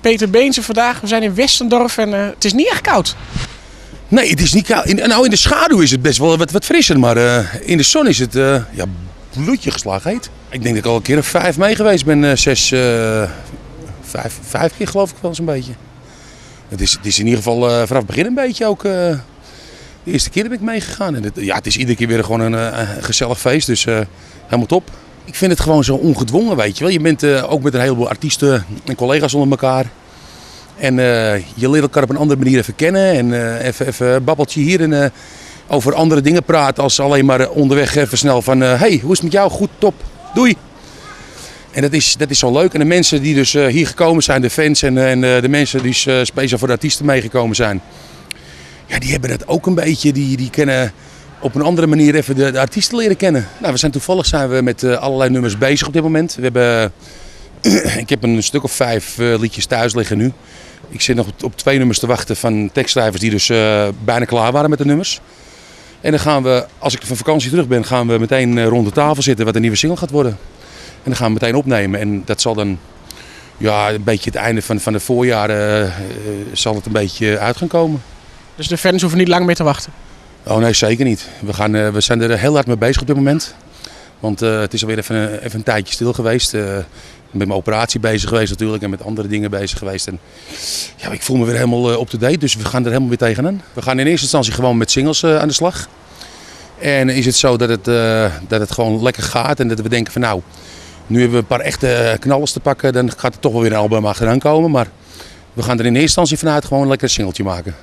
Peter Beense vandaag. We zijn in Westendorf en het is niet echt koud. Nee, het is niet koud. In de schaduw is het best wel wat frisser, maar in de zon is het bloedje geslagen heet. Ik denk dat ik al een keer of 5 mee geweest ben. 5 keer geloof ik wel zo'n beetje. Het is in ieder geval vanaf het begin een beetje ook. De eerste keer ben ik meegegaan. En het is iedere keer weer gewoon een gezellig feest, dus helemaal top. Ik vind het gewoon zo ongedwongen, weet je wel. Je bent ook met een heleboel artiesten en collega's onder elkaar. En je leert elkaar op een andere manier even kennen. En even een babbeltje hier en over andere dingen praten. Als alleen maar onderweg even snel van... hey, hoe is het met jou? Goed, top. Doei. En dat is zo leuk. En de mensen die dus hier gekomen zijn, de fans en de mensen die speciaal voor de artiesten meegekomen zijn. Ja, die hebben dat ook een beetje. Die kennen op een andere manier even de artiesten leren kennen. Nou, toevallig zijn we met allerlei nummers bezig op dit moment. Ik heb een stuk of 5 liedjes thuis liggen nu. Ik zit nog op 2 nummers te wachten van tekstschrijvers die dus bijna klaar waren met de nummers. En dan gaan we, als ik van vakantie terug ben, gaan we meteen rond de tafel zitten wat een nieuwe single gaat worden. En dan gaan we meteen opnemen. En dat zal dan een beetje het einde van het voorjaar zal het een beetje uit gaan komen. Dus de fans hoeven niet lang meer te wachten? Oh nee, zeker niet. We zijn er heel hard mee bezig op dit moment. Want het is alweer even een tijdje stil geweest. Ik ben met mijn operatie bezig geweest natuurlijk en met andere dingen bezig geweest. En ja, ik voel me weer helemaal up-to-date, dus we gaan er helemaal weer tegenaan. We gaan in eerste instantie gewoon met singles aan de slag. En is het zo dat het gewoon lekker gaat en dat we denken van nou, nu hebben we een paar echte knallers te pakken, dan gaat er toch wel weer een album achteraan komen. Maar we gaan er in eerste instantie vanuit gewoon een lekker singeltje maken.